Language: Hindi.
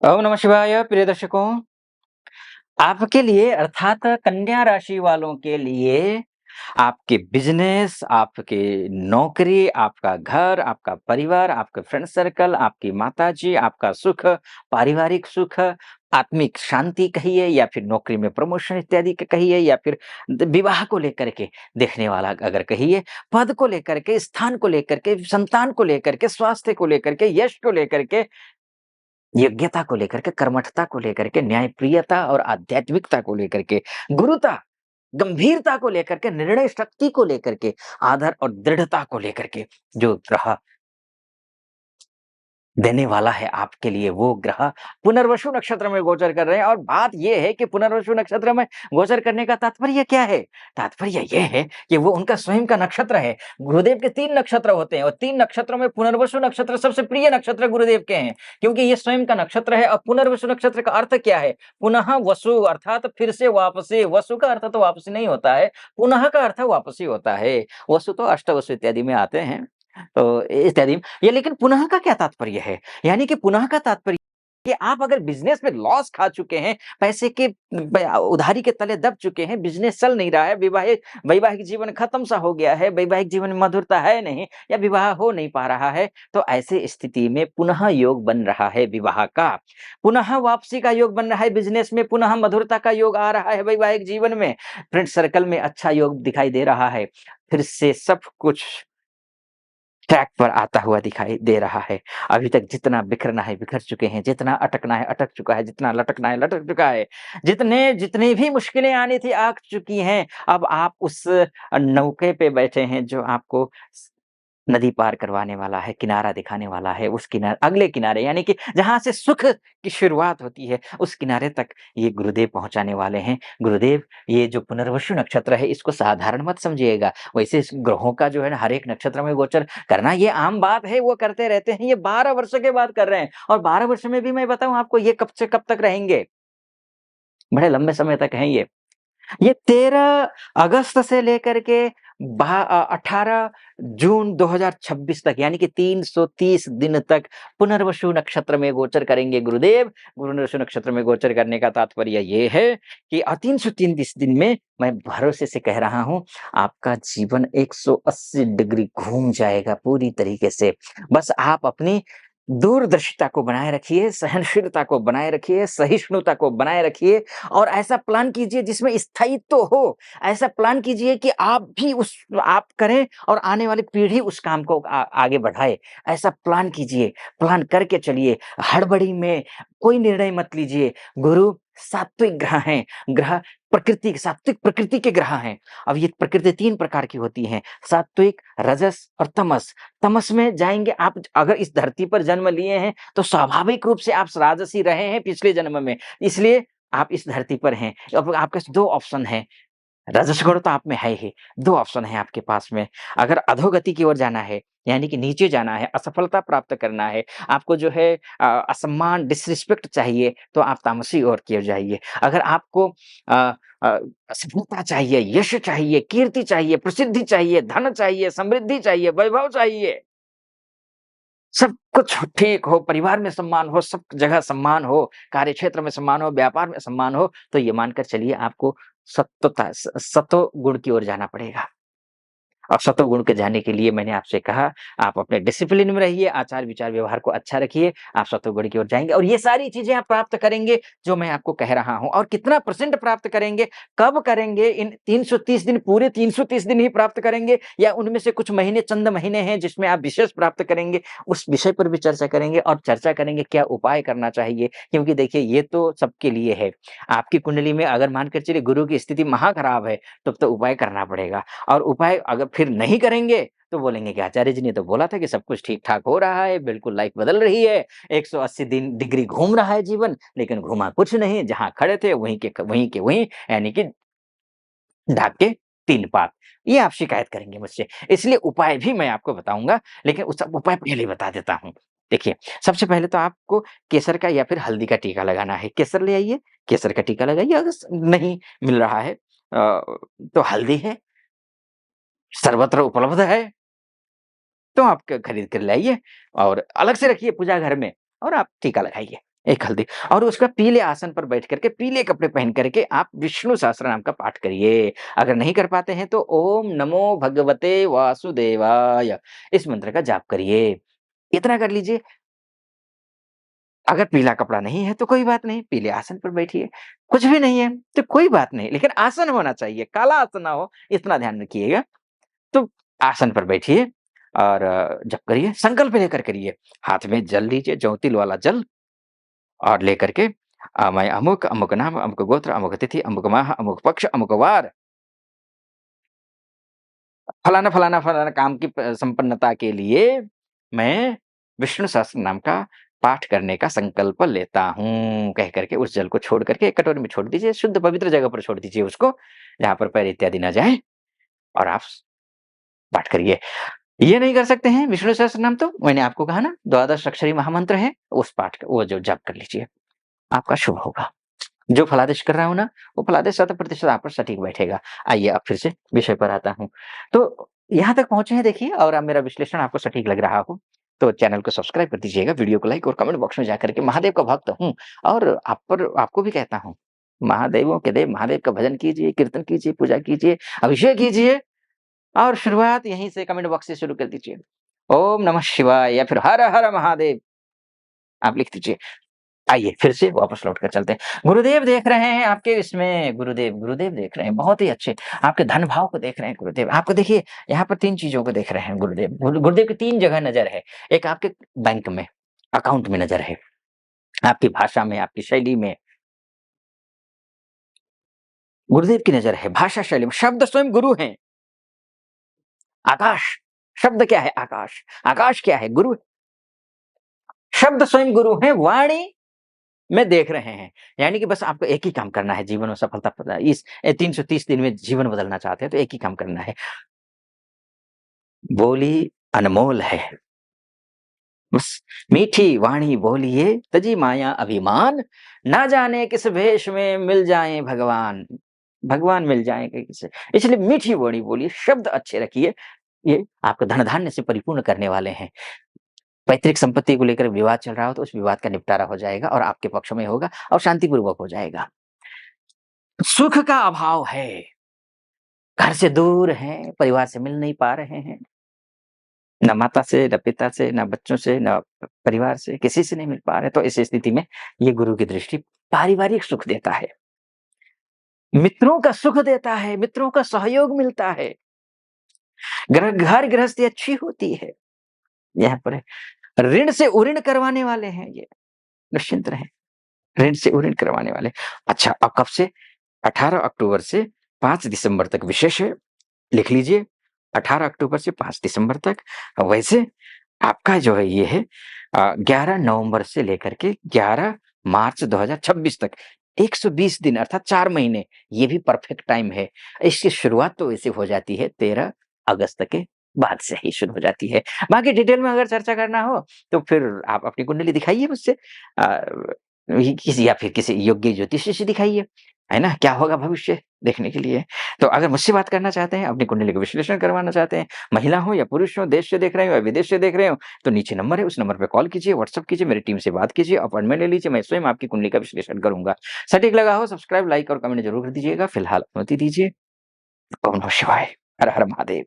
ओम नमः शिवाय प्रिय दर्शकों, आपके लिए अर्थात कन्या राशि वालों के लिए आपके बिज़नेस, आपके नौकरी, आपका घर, आपका परिवार, आपका फ्रेंड सर्कल, आपकी माताजी, आपका सुख, पारिवारिक सुख, आत्मिक शांति कहिए या फिर नौकरी में प्रमोशन इत्यादि क कहिए या फिर विवाह को लेकर के देखने वाला अगर कहिए, पद को लेकर के, स्थान को लेकर के, संतान को लेकर के, स्वास्थ्य को लेकर के, यश को लेकर के, योग्यता को लेकर के, कर्मठता को लेकर के, न्यायप्रियता और आध्यात्मिकता को लेकर के, गुरुता, गंभीरता को लेकर के, निर्णय शक्ति को लेकर के, आदर और दृढ़ता को लेकर के, जो ग्रह देने वाला है आपके लिए वो ग्रह पुनर्वसु नक्षत्र में गोचर कर रहे हैं और बात ये है कि पुनर्वसु नक्षत्र में गोचर करने का तात्पर्य क्या है? तात्पर्य ये है कि वो उनका स्वयं का नक्षत्र है। गुरुदेव के 3 नक्षत्र होते हैं और 3 नक्षत्रों में पुनर्वसु नक्षत्र सबसे प्रिय नक्षत्र गुरुदेव के हैं, क्योंकि ये स्वयं का नक्षत्र है और पुनर्वसु नक्षत्र का अर्थ क्या है? पुनः वसु अर्थात फिर से वापसी, वसु का अर्थ तो वापसी नहीं होता है, पुनः का अर्थ वापसी होता है। वसु तो अष्टवसु इत्यादि में आते हैं। तो इत्यादि ये लेकिन पुनः का क्या तात्पर्य है? यानी कि पुनः का तात्पर्य कि आप अगर बिज़नेस में लॉस खा चुके हैं, पैसे के उधारी के तले दब चुके हैं, बिज़नेस चल नहीं रहा है, वैवाहिक वैवाहिक जीवन खत्म सा हो गया है, वैवाहिक जीवन में मधुरता है नहीं या विवाह हो नहीं पा रहा है, तो ऐसे स्थिति में पुनः योग बन रहा है विवाह का। पुनः वापसी का योग बन रहा है बिज़नेस में, पुनः मधुरता का योग आ रहा है वैवाहिक जीवन में, फ्रेंड सर्कल में अच्छा योग दिखाई दे रहा है। फिर से सब कुछ ट्रैक पर आता हुआ दिखाई दे रहा है। अभी तक जितना बिखरना है बिखर चुके हैं, जितना अटकना है अटक चुका है, जितना लटकना है लटक चुका है। जितनी भी मुश्किलें आनी थी आ चुकी हैं। अब आप उस नौके पे बैठे हैं जो आपको नदी पार करवाने वाला है, किनारा दिखाने वाला है, उस अगले किनारे यानी कि जहाँ से सुख की शुरुआत होती है, उस किनारे तक ये गुरुदेव पहुँचाने वाले हैं। गुरुदेव ये जो पुनर्वसु नक्षत्र है इसको साधारण मत समझिएगा। वैसे इस ग्रहों का जो है ना हर एक नक्षत्र में गोचर करना ये आम बात है, वो करते रहते हैं। ये 12 वर्ष के बाद कर रहे हैं और 12 वर्ष में भी मैं बताऊँ आपको ये कब से कब तक रहेंगे, बड़े लंबे समय तक हैं ये। ये 13 अगस्त से लेकर के 18 जून 2026 तक यानी कि 330 दिन तक पुनर्वसु नक्षत्र में गोचर करेंगे गुरुदेव। पुनर्वसु नक्षत्र में गोचर करने का तात्पर्य ये है कि 330 दिन में मैं भरोसे से कह रहा हूँ, आपका जीवन 180 डिग्री घूम जाएगा पूरी तरीके से। बस आप अपनी दूरदर्शिता को बनाए रखिए, सहनशीलता को बनाए रखिए, सहिष्णुता को बनाए रखिए और ऐसा प्लान कीजिए जिसमें स्थायित्व हो। ऐसा प्लान कीजिए कि आप करें और आने वाली पीढ़ी उस काम को आगे बढ़ाए। ऐसा प्लान कीजिए, प्लान करके चलिए। हड़बड़ी में कोई निर्णय मत लीजिए। गुरु सात्विक ग्रह हैं, ग्रह प्रकृति सात्विक प्रकृति के ग्रह हैं। अब ये प्रकृति 3 प्रकार की होती है, सात्विक, रजस और तमस। तमस में जाएँगे आप अगर इस धरती पर जन्म लिए हैं, तो स्वाभाविक रूप से आप राजसी रहे हैं पिछले जन्म में, इसलिए आप इस धरती पर हैं। अब आपके पास 2 ऑप्शन हैं, रजस गुण तो आप में है ही, 2 ऑप्शन हैं आपके पास में। अगर अधोगति की ओर जाना है, यानी कि नीचे जाना है, असफलता प्राप्त करना है, आपको जो है असम्मान, डिसरिस्पेक्ट चाहिए, तो आप तामसी ओर की ओर जाइए। अगर आपको अ अ, सफलता चाहिए, यश चाहिए, कीर्ति चाहिए, प्रसिद्धि चाहिए, धन चाहिए, समृद्धि चाहिए, वैभव चाहिए, सब कुछ ठीक हो, परिवार में सम्मान हो, सब जगह सम्मान हो, कार्यक्षेत्र में सम्मान हो, व्यापार में सम्मान हो, तो ये मानकर चलिए आपको सत्व गुण की ओर जाना पड़ेगा। और सतोगुण के जाने के लिए मैंने आपसे कहा, आप अपने डिसिप्लिन में रहिए, आचार-विचार, व्यवहार को अच्छा रखिए, आप सतोगुण की ओर जाएँगे और ये सारी चीज़ें आप प्राप्त करेंगे, जो मैं आपको कह रहा हूँ। और कितना परसेंट प्राप्त करेंगे, कब करेंगे, इन 330 दिन पूरे 330 दिन ही प्राप्त करेंगे या उनमें से कुछ महीने, चंद महीने हैं जिसमें आप विशेष प्राप्त करेंगे, उस विषय पर भी चर्चा करेंगे और चर्चा करेंगे क्या उपाय करना चाहिए। क्योंकि देखिए, ये तो सबके लिए है। आपकी कुंडली में अगर मान कर चलिए गुरु की स्थिति महा खराब है, तब तो उपाय करना पड़ेगा। और उपाय अगर फिर नहीं करेंगे, तो बोलेंगे कि आचार्य जी ने तो बोला था कि सब कुछ ठीक-ठाक हो रहा है, बिल्कुल लाइफ बदल रही है, 180 दिन डिग्री घूम रहा है जीवन, लेकिन घूमा कुछ नहीं, जहाँ खड़े थे वहीं के वहीं, यानी कि ढाक के 3 पात। ये आप शिकायत करेंगे मुझसे। इसलिए उपाय भी मैं आपको बताऊँगा, लेकिन उस सब उपाय पहले ही बता देता हूँ। देखिए, सबसे पहले तो आपको केसर का या फिर हल्दी का टीका लगाना है। केसर ले आइए, केसर का टीका लगाइए, अगर नहीं मिल रहा है तो हल्दी है, सर्वत्र उपलब्ध है, तो आप क खरीद कर लाइए और अलग से रखिए पूजा घर में और आप टीका लगाइए। एक हल्दी और उसका पीले आसन पर बैठ करके, पीले कपड़े पहन करके आप विष्णु सहस्त्रनाम का पाठ करिए। अगर नहीं कर पाते हैं तो ओम नमो भगवते वासुदेवाय इस मंत्र का जाप करिए। इतना कर लीजिए। अगर पीला कपड़ा नहीं है तो कोई बात नहीं, पीले आसन पर बैठिए। कुछ भी नहीं है तो कोई बात नहीं, लेकिन आसन होना चाहिए, काला आसन ना हो, इतना ध्यान रखिएगा। तो आसन पर बैठिए और जप करिए, संकल्प लेकर करिए। हाथ में जल लीजिए, ज्योतिल वाला जल और लेकर के मैं अमुक, अमुक नाम, अमुक गोत्र, अमुक तिथि, अमुक माह, अमुक पक्ष, अमुक वार, फलाना, फलाना, फलाना काम की संपन्नता के लिए मैं विष्णु सहस्त्र नाम का पाठ करने का संकल्प लेता हूँ, कह कर के उस जल को छोड़ करके एक कटोरी में छोड़ दीजिए, शुद्ध पवित्र जगह पर छोड़ दीजिए उसको, जहाँ पर पैर इत्यादि ना जाए और आप पाठ करिए। ये नहीं कर सकते हैं विष्णु सहस्त्र नाम तो मैंने आपको कहा ना द्वादश अक्षरी महामंत्र है, उस पाठ का वो जो जाप कर लीजिए, आपका शुभ होगा। जो फलादेश कर रहा हूँ ना, वो फलादेश शत प्रतिशत आप पर सटीक बैठेगा। आइए अब फिर से विषय पर आता हूँ। तो यहाँ तक पहुँचे हैं देखिए और अब मेरा विश्लेषण आपको सटीक लग रहा हो, तो चैनल को सब्सक्राइब कर दीजिएगा, वीडियो को लाइक और कमेंट बॉक्स में जाकर के महादेव का भक्त हूँ और आपको भी कहता हूँ, महादेवों के देव महादेव का भजन कीजिए, कीर्तन कीजिए, पूजा कीजिए, अभिषेक कीजिए और शुरुआत यहीं से कमेंट बॉक्स से शुरू कर दीजिए। ओम नमः शिवाय या फिर हर हर महादेव आप लिख दीजिए। आइए फिर से वापस लौट कर चलते हैं। गुरुदेव देख रहे हैं आपके इसमें गुरुदेव देख रहे हैं, बहुत ही अच्छे। आपके धन भाव को देख रहे हैं गुरुदेव। आपको देखिए यहाँ पर 3 चीज़ों को देख रहे हैं गुरुदेव। गुरुदेव की 3 जगह नज़र है। एक आपके बैंक में, अकाउंट में नज़र है, आपकी भाषा में, आपकी शैली में गुरुदेव की नज़र है, भाषा शैली में। शब्द स्वयं गुरु हैं। आकाश, शब्द क्या है? आकाश। आकाश क्या है? गुरु। शब्द स्वयं गुरु हैं, वाणी में देख रहे हैं। यानी कि बस आपको एक ही काम करना है जीवन में सफलता इस 330 दिन में जीवन बदलना चाहते हैं तो एक ही काम करना है। बोली अनमोल है। बस मीठी वाणी बोलिए तजी माया अभिमान, ना जाने किस भेष में मिल जाएँ भगवान। भगवान मिल जाएँगे किसे। इसलिए मीठी वाणी बोलिए, शब्द अच्छे रखिए। ये आपको धन-धान्य से परिपूर्ण करने वाले हैं। पैतृक संपत्ति को लेकर विवाद चल रहा हो तो उस विवाद का निपटारा हो जाएगा और आपके पक्ष में होगा और शांतिपूर्वक हो जाएगा। सुख का अभाव है, घर से दूर हैं, परिवार से मिल नहीं पा रहे हैं, ना माता से, ना पिता से, ना बच्चों से, ना परिवार से, किसी से नहीं मिल पा रहे, तो इस स्थिति में ये गुरु की दृष्टि पारिवारिक सुख देता है, मित्रों का सुख देता है, मित्रों का सहयोग मिलता है, घर गृहस्थी अच्छी होती है। यहाँ पर है, ऋण से उऋण करवाने वाले हैं ये, निश्चिंत रहें, ऋण से उऋण करवाने वाले। अच्छा, अब कब से? 18 अक्टूबर से 5 दिसंबर तक विशेष है, लिख लीजिए 18 अक्टूबर से 5 दिसंबर तक। वैसे आपका जो है ये है 11 नवंबर से लेकर के 11 मार्च 2026 तक 120 दिन अर्थात 4 महीने, ये भी परफेक्ट टाइम है। इसकी शुरुआत तो वैसे हो जाती है 13 अगस्त के बाद से ही शुरू हो जाती है। बाकी डिटेल में अगर चर्चा करना हो तो फिर आप अपनी कुंडली दिखाइए मुझसे किसी या फिर किसी योग्य ज्योतिषी से दिखाइए, है ना? क्या होगा भविष्य देखने के लिए। तो अगर मुझसे बात करना चाहते हैं, अपनी कुंडली का विश्लेषण करवाना चाहते हैं, महिला हो या पुरुष हो, देश से देख रहे हो या विदेश से देख रहे हो, तो नीचे नंबर है, उस नंबर पे कॉल कीजिए, व्हाट्सएप कीजिए, मेरी टीम से बात कीजिए, अपॉइंटमेंट ले लीजिए, मैं स्वयं आपकी कुंडली का विश्लेषण करूँगा। सटीक लगा हो सब्सक्राइब, लाइक और कमेंट ज़रूर कर दीजिएगा। फिलहाल अनुमति दीजिए। ओम नमः शिवाय। हर हर महादेव।